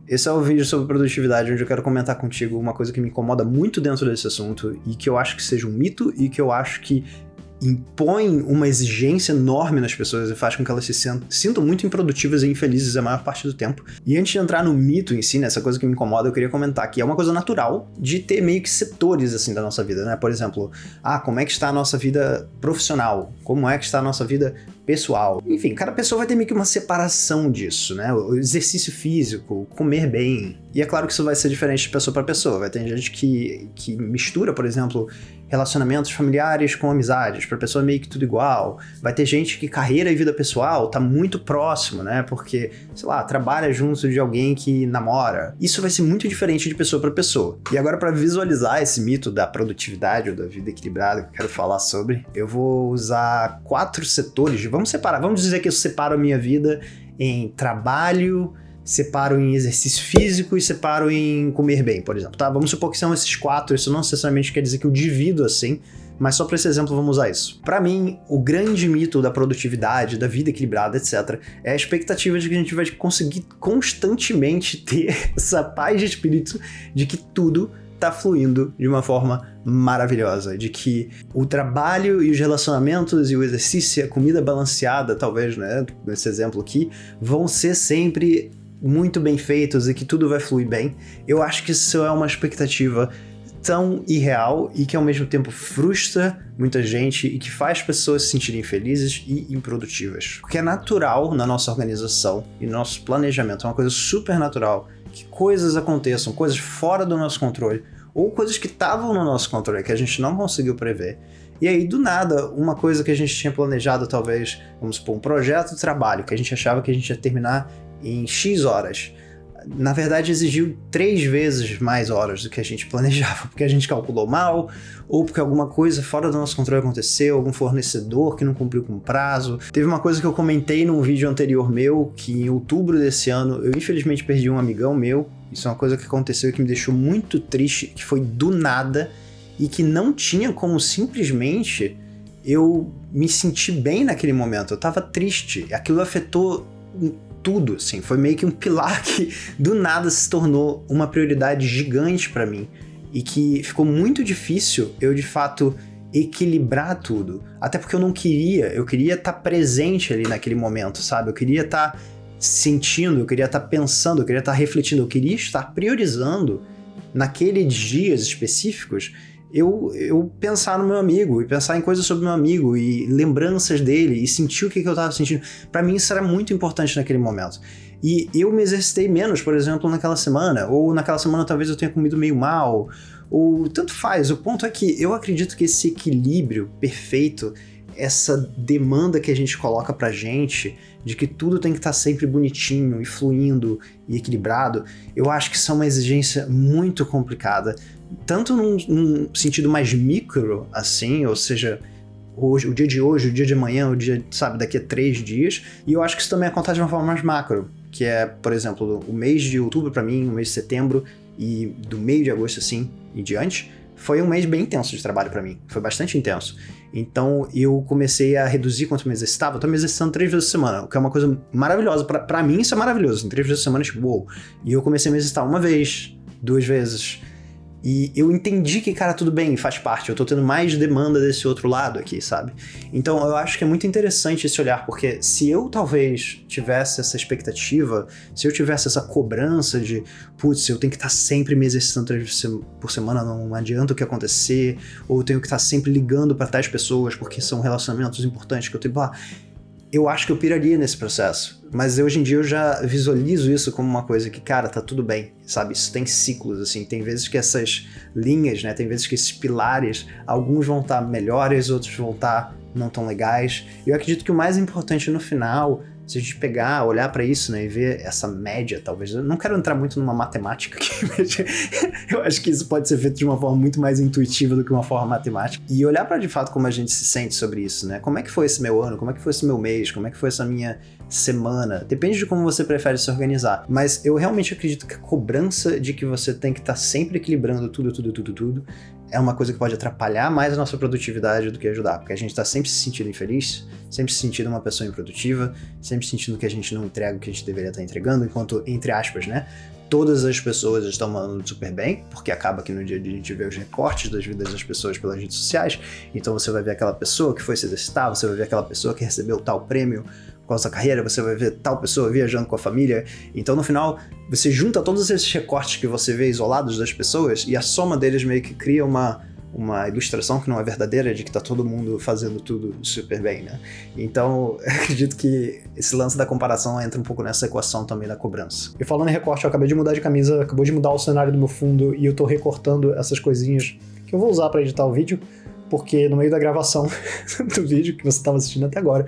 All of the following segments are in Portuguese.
Esse é o vídeo sobre produtividade, onde eu quero comentar contigo uma coisa que me incomoda muito dentro desse assunto e que eu acho que seja um mito e que eu acho que impõe uma exigência enorme nas pessoas e faz com que elas se sintam muito improdutivas e infelizes a maior parte do tempo. E antes de entrar no mito em si, nessa coisa que me incomoda, eu queria comentar que é uma coisa natural de ter meio que setores assim da nossa vida, né? Por exemplo, como é que está a nossa vida profissional? Como é que está a nossa vida pessoal? Enfim, cada pessoa vai ter meio que uma separação disso, né? O exercício físico, comer bem. E é claro que isso vai ser diferente de pessoa para pessoa. Vai ter gente que mistura, por exemplo, relacionamentos familiares com amizades, pra pessoa meio que tudo igual. Vai ter gente que carreira e vida pessoal tá muito próximo, né? Porque, sei lá, trabalha junto de alguém que namora. Isso vai ser muito diferente de pessoa pra pessoa. E agora, pra visualizar esse mito da produtividade ou da vida equilibrada que eu quero falar sobre, eu vou usar 4 setores. Vamos dizer que eu separo a minha vida em trabalho, separo em exercício físico e separo em comer bem, por exemplo, tá? Vamos supor que são esses 4, isso não necessariamente quer dizer que eu divido assim, mas só para esse exemplo vamos usar isso. Para mim, o grande mito da produtividade, da vida equilibrada, etc., é a expectativa de que a gente vai conseguir constantemente ter essa paz de espírito de que tudo tá fluindo de uma forma maravilhosa, de que o trabalho e os relacionamentos e o exercício e a comida balanceada, talvez, né, nesse exemplo aqui, vão ser sempre muito bem feitos e que tudo vai fluir bem. Eu acho que isso é uma expectativa tão irreal e que ao mesmo tempo frustra muita gente e que faz pessoas se sentirem felizes e improdutivas. Porque é natural na nossa organização e no nosso planejamento, é uma coisa super natural que coisas aconteçam, coisas fora do nosso controle ou coisas que estavam no nosso controle que a gente não conseguiu prever. E aí, do nada, uma coisa que a gente tinha planejado, talvez, vamos supor, um projeto de trabalho que a gente achava que a gente ia terminar em X horas, na verdade exigiu 3 vezes mais horas do que a gente planejava, porque a gente calculou mal, ou porque alguma coisa fora do nosso controle aconteceu, algum fornecedor que não cumpriu com o prazo. Teve uma coisa que eu comentei num vídeo anterior meu, que em outubro desse ano eu infelizmente perdi um amigão meu. Isso é uma coisa que aconteceu e que me deixou muito triste, que foi do nada, e que não tinha como simplesmente eu me sentir bem naquele momento. Eu tava triste, aquilo afetou tudo, assim, foi meio que um pilar que do nada se tornou uma prioridade gigante pra mim e que ficou muito difícil eu de fato equilibrar tudo, até porque eu queria estar presente ali naquele momento, sabe? Eu queria estar sentindo, eu queria estar pensando, eu queria estar refletindo, eu queria estar priorizando naqueles dias específicos eu pensar no meu amigo e pensar em coisas sobre meu amigo e lembranças dele e sentir o que eu tava sentindo. Pra mim isso era muito importante naquele momento. E eu me exercitei menos, por exemplo, naquela semana, ou naquela semana talvez eu tenha comido meio mal, ou tanto faz. O ponto é que eu acredito que esse equilíbrio perfeito, essa demanda que a gente coloca pra gente, de que tudo tem que estar sempre bonitinho e fluindo e equilibrado, eu acho que isso é uma exigência muito complicada, tanto num sentido mais micro, assim, ou seja, hoje, o dia de hoje, o dia de amanhã, o dia, sabe, daqui a 3 dias, e eu acho que isso também acontece de uma forma mais macro, que é, por exemplo, o mês de outubro pra mim, o mês de setembro, e do meio de agosto, assim, em diante, foi um mês bem intenso de trabalho pra mim, foi bastante intenso. Então eu comecei a reduzir quanto eu me exercitava. Eu tô me exercitando 3 vezes por semana, o que é uma coisa maravilhosa. Pra mim isso é maravilhoso, em 3 vezes por semana, tipo, uou. E eu comecei a me exercitar 1 vez, 2 vezes. E eu entendi que, cara, tudo bem, faz parte, eu tô tendo mais demanda desse outro lado aqui, sabe? Então eu acho que é muito interessante esse olhar, porque se eu talvez tivesse essa expectativa, se eu tivesse essa cobrança de, putz, eu tenho que estar sempre me exercitando 3 vezes por semana, não adianta o que acontecer, ou eu tenho que estar sempre ligando pra tais pessoas, porque são relacionamentos importantes que eu tenho, eu acho que eu piraria nesse processo. Mas hoje em dia eu já visualizo isso como uma coisa que, cara, tá tudo bem, sabe? Isso tem ciclos, assim. Tem vezes que essas linhas, né? Tem vezes que esses pilares, alguns vão estar melhores, outros vão estar não tão legais. E eu acredito que o mais importante no final, se a gente pegar, olhar pra isso, né, e ver essa média, talvez. Eu não quero entrar muito numa matemática aqui, mas eu acho que isso pode ser feito de uma forma muito mais intuitiva do que uma forma matemática. E olhar pra, de fato, como a gente se sente sobre isso, né? Como é que foi esse meu ano? Como é que foi esse meu mês? Como é que foi essa minha semana? Depende de como você prefere se organizar. Mas eu realmente acredito que a cobrança de que você tem que estar sempre equilibrando tudo é uma coisa que pode atrapalhar mais a nossa produtividade do que ajudar, porque a gente tá sempre se sentindo infeliz, sempre se sentindo uma pessoa improdutiva, sempre sentindo que a gente não entrega o que a gente deveria estar entregando, enquanto, entre aspas, né, todas as pessoas estão mandando super bem, porque acaba que no dia a dia a gente vê os recortes das vidas das pessoas pelas redes sociais, então você vai ver aquela pessoa que foi se exercitar, você vai ver aquela pessoa que recebeu tal prêmio por causa da carreira, você vai ver tal pessoa viajando com a família, então no final você junta todos esses recortes que você vê isolados das pessoas e a soma deles meio que cria uma ilustração que não é verdadeira de que tá todo mundo fazendo tudo super bem, né? Então, eu acredito que esse lance da comparação entra um pouco nessa equação também da cobrança. E falando em recorte, eu acabei de mudar de camisa, acabou de mudar o cenário do meu fundo e eu tô recortando essas coisinhas que eu vou usar pra editar o vídeo, porque no meio da gravação do vídeo que você tava assistindo até agora,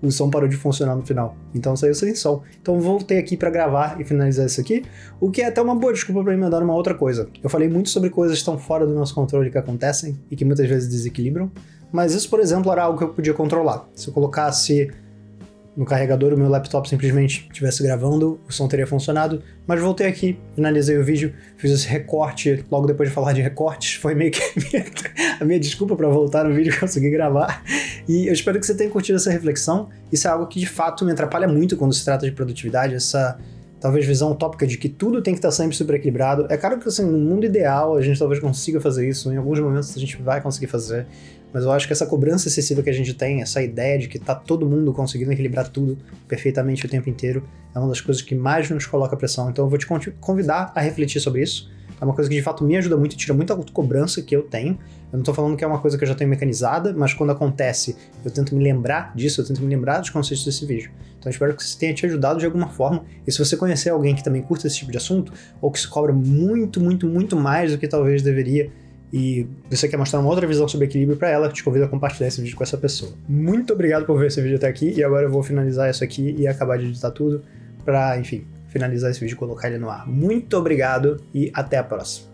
o som parou de funcionar no final, então saiu sem som. Então voltei aqui pra gravar e finalizar isso aqui, o que é até uma boa desculpa pra emendar uma outra coisa. Eu falei muito sobre coisas que estão fora do nosso controle que acontecem e que muitas vezes desequilibram, mas isso, por exemplo, era algo que eu podia controlar. Se eu colocasse no carregador, o meu laptop simplesmente estivesse gravando, o som teria funcionado, mas voltei aqui, finalizei o vídeo, fiz esse recorte, logo depois de falar de recortes, foi meio que a minha desculpa para voltar no vídeo e conseguir gravar, e eu espero que você tenha curtido essa reflexão. Isso é algo que de fato me atrapalha muito quando se trata de produtividade, essa talvez visão utópica de que tudo tem que estar sempre super equilibrado. É claro que assim, no mundo ideal a gente talvez consiga fazer isso, em alguns momentos a gente vai conseguir fazer, mas eu acho que essa cobrança excessiva que a gente tem, essa ideia de que tá todo mundo conseguindo equilibrar tudo perfeitamente o tempo inteiro, é uma das coisas que mais nos coloca pressão. Então eu vou te convidar a refletir sobre isso. É uma coisa que de fato me ajuda muito, tira muita autocobrança que eu tenho. Eu não tô falando que é uma coisa que eu já tenho mecanizada, mas quando acontece, eu tento me lembrar disso, eu tento me lembrar dos conceitos desse vídeo. Então eu espero que isso tenha te ajudado de alguma forma. E se você conhecer alguém que também curta esse tipo de assunto, ou que se cobra muito, muito, muito mais do que talvez deveria, e você quer mostrar uma outra visão sobre equilíbrio para ela, eu te convido a compartilhar esse vídeo com essa pessoa. Muito obrigado por ver esse vídeo até aqui, e agora eu vou finalizar isso aqui e acabar de editar tudo pra, enfim, finalizar esse vídeo e colocar ele no ar. Muito obrigado e até a próxima.